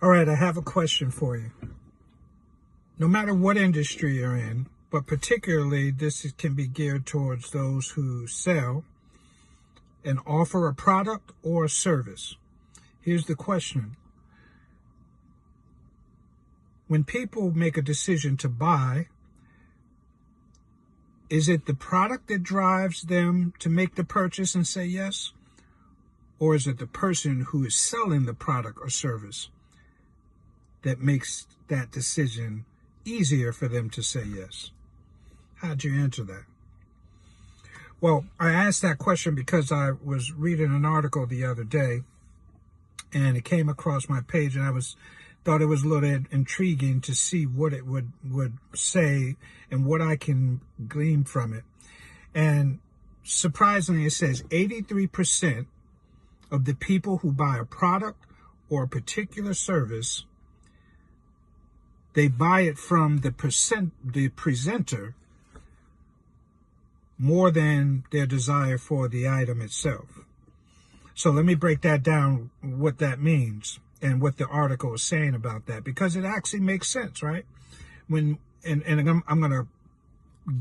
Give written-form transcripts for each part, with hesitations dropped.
All right, I have a question for you. No matter what industry you're in, but particularly can be geared towards those who sell and offer a product or a service. Here's the question. When people make a decision to buy, is it the product that drives them to make the purchase and say yes? Or is it the person who is selling the product or service that makes that decision easier for them to say yes? How'd you answer that? Well, I asked that question because I was reading an article the other day and it came across my page, and I thought it was a little intriguing to see what it would say and what I can glean from it. And surprisingly, it says 83% of the people who buy a product or a particular service, they buy it from the presenter more than their desire for the item itself. So let me break that down, what that means and what the article is saying about that, because it actually makes sense, right? I'm going to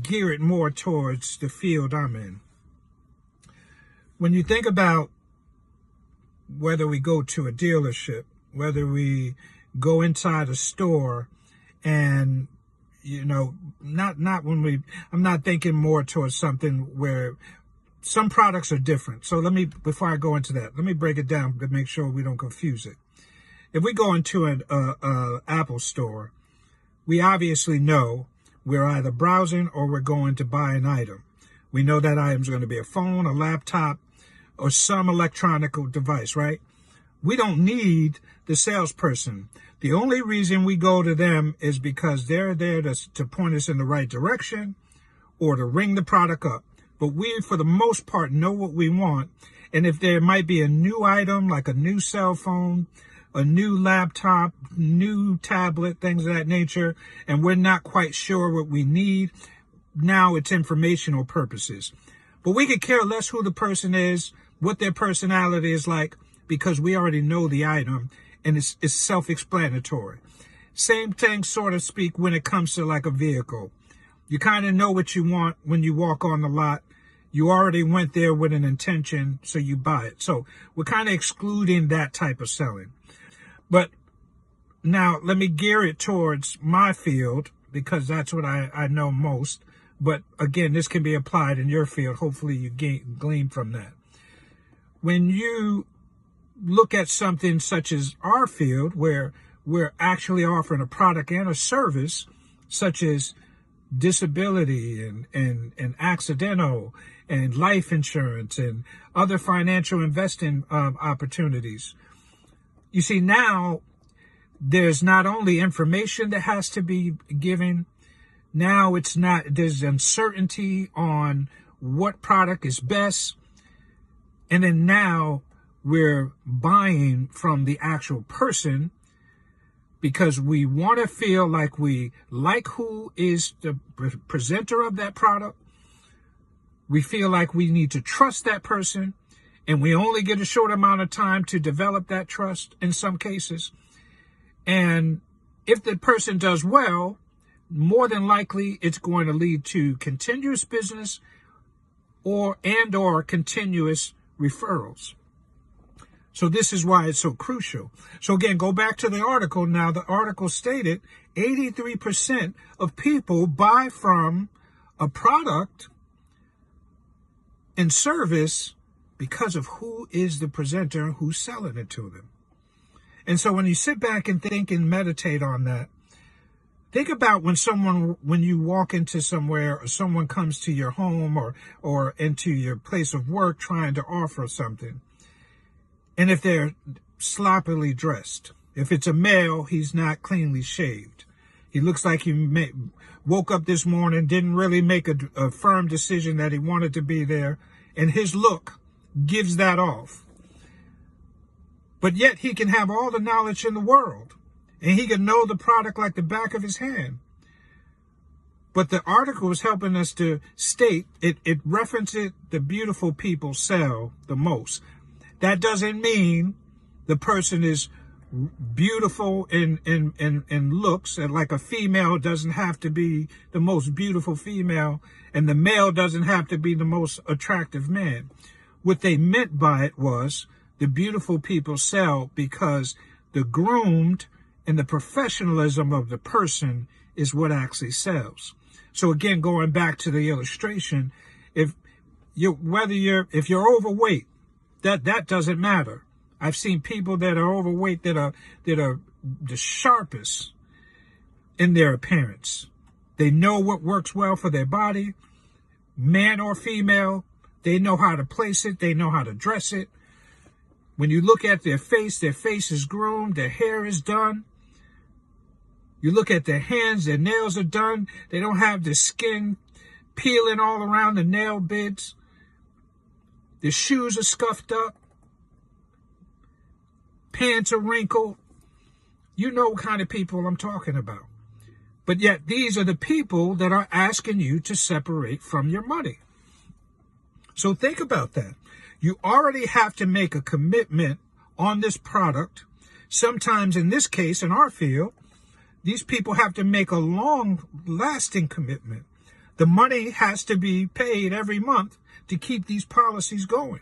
gear it more towards the field I'm in. When you think about whether we go to a dealership, whether we go inside a store, and I'm not thinking more towards something where some products are different. So before I go into that, let me break it down to make sure we don't confuse it. If we go into an Apple store, we obviously know we're either browsing or we're going to buy an item. We know that item's going to be a phone, a laptop, or some electronic device, right? We don't need the salesperson. The only reason we go to them is because they're there to point us in the right direction or to ring the product up. But we, for the most part, know what we want. And if there might be a new item, like a new cell phone, a new laptop, new tablet, things of that nature, and we're not quite sure what we need, now it's informational purposes. But we could care less who the person is, what their personality is like, because we already know the item and it's self-explanatory. Same thing, sort of speak, when it comes to like a vehicle. You kind of know what you want when you walk on the lot. You already went there with an intention, so you buy it. So we're kind of excluding that type of selling. But now let me gear it towards my field, because that's what I know most. But again, this can be applied in your field. Hopefully you glean from that. When you look at something such as our field, where we're actually offering a product and a service, such as disability and accidental and life insurance and other financial investing opportunities. You see, now there's not only information that has to be given, now there's uncertainty on what product is best. And then now we're buying from the actual person because we want to feel like we like who is the presenter of that product. We feel like we need to trust that person, and we only get a short amount of time to develop that trust in some cases. And if the person does well, more than likely it's going to lead to continuous business or continuous referrals. So this is why it's so crucial. So again, go back to the article. Now, the article stated 83% of people buy from a product and service because of who is the presenter who's selling it to them. And so when you sit back and think and meditate on that, think about when you walk into somewhere, or someone comes to your home or into your place of work trying to offer something. And if they're sloppily dressed, if it's a male, he's not cleanly shaved. He looks like he woke up this morning, didn't really make a firm decision that he wanted to be there, and his look gives that off. But yet he can have all the knowledge in the world, and he can know the product like the back of his hand. But the article is helping us to state, it references the beautiful people sell the most. That doesn't mean the person is beautiful in looks, and like a female doesn't have to be the most beautiful female, and the male doesn't have to be the most attractive man. What they meant by it was the beautiful people sell because the groomed and the professionalism of the person is what actually sells. So again, going back to the illustration, if you're overweight, that doesn't matter. I've seen people that are overweight that are the sharpest in their appearance. They know what works well for their body, man or female. They know how to place it. They know how to dress it. When you look at their face is groomed, their hair is done. You look at their hands, their nails are done. They don't have the skin peeling all around the nail beds. Their shoes are scuffed up. Pants are wrinkled. You know what kind of people I'm talking about. But yet these are the people that are asking you to separate from your money. So think about that. You already have to make a commitment on this product. Sometimes in this case, in our field, these people have to make a long-lasting commitment. The money has to be paid every month to keep these policies going.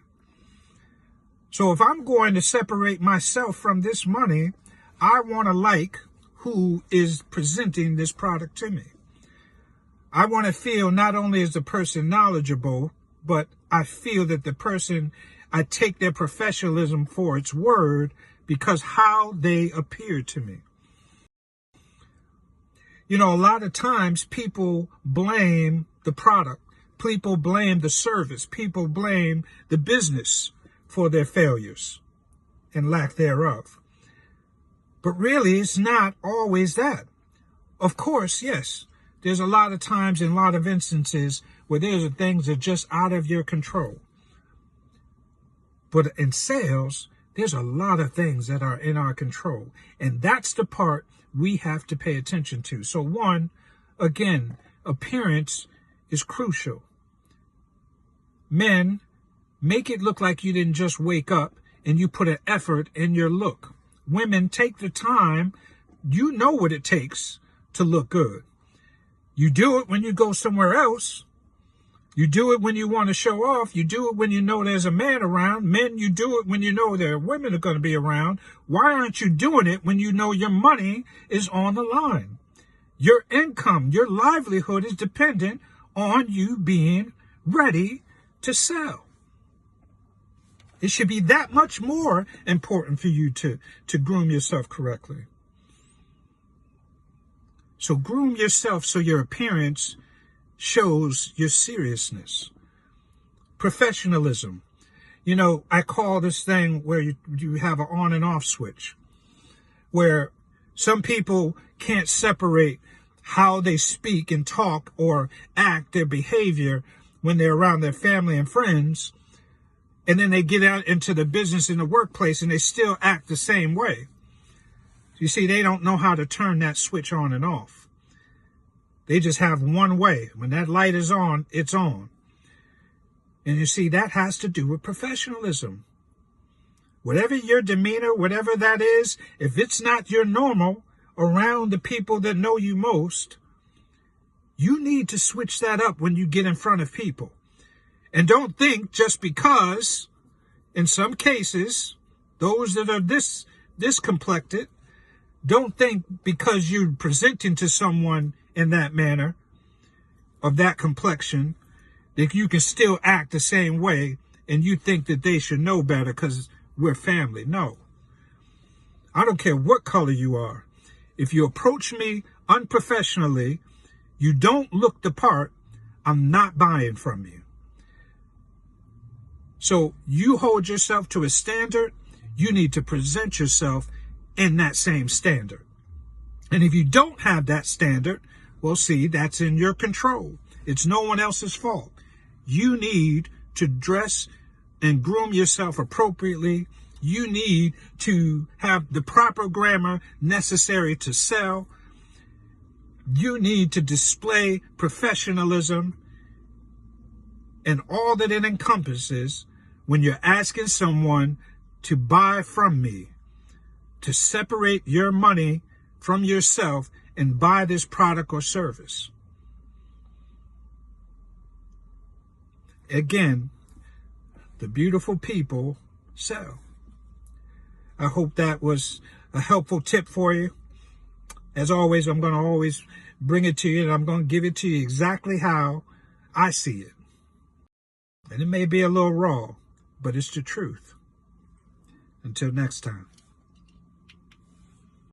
So if I'm going to separate myself from this money, I want to like who is presenting this product to me. I want to feel not only is the person knowledgeable, but I feel that the person, I take their professionalism for its word because how they appear to me. You know, a lot of times people blame the product. People blame the service. People blame the business for their failures and lack thereof. But really, it's not always that. Of course, yes, there's a lot of times in a lot of instances where there's things that are just out of your control. But in sales, there's a lot of things that are in our control. And that's the part we have to pay attention to. So one, again, appearance is crucial. Men, make it look like you didn't just wake up and you put an effort in your look. Women, take the time. You know what it takes to look good. You do it when you go somewhere else. You do it when you want to show off. You do it when you know there's a man around. Men, you do it when you know there are women are going to be around. Why aren't you doing it when you know your money is on the line? Your income, your livelihood is dependent on you being ready to sell. It should be that much more important for you to groom yourself correctly. So groom yourself so your appearance shows your seriousness. Professionalism. You know, I call this thing where you have an on and off switch, where some people can't separate how they speak and talk or act, their behavior when they're around their family and friends, and then they get out into the business in the workplace and they still act the same way. You see, they don't know how to turn that switch on and off. They just have one way. When that light is on, it's on. And you see, that has to do with professionalism. Whatever your demeanor, whatever that is, if it's not your normal around the people that know you most, you need to switch that up when you get in front of people. And don't think just because, in some cases, those that are this complected, don't think because you're presenting to someone in that manner, of that complexion, that you can still act the same way and you think that they should know better because we're family. No. I don't care what color you are. If you approach me unprofessionally, you don't look the part, I'm not buying from you. So you hold yourself to a standard, you need to present yourself in that same standard. And if you don't have that standard, well, see, that's in your control. It's no one else's fault. You need to dress and groom yourself appropriately. You need to have the proper grammar necessary to sell. You need to display professionalism and all that it encompasses when you're asking someone to buy from me. to separate your money from yourself and buy this product or service. Again, the beautiful people sell. I hope that was a helpful tip for you. As always, I'm going to always bring it to you, and I'm going to give it to you exactly how I see it. And it may be a little raw, but it's the truth. Until next time.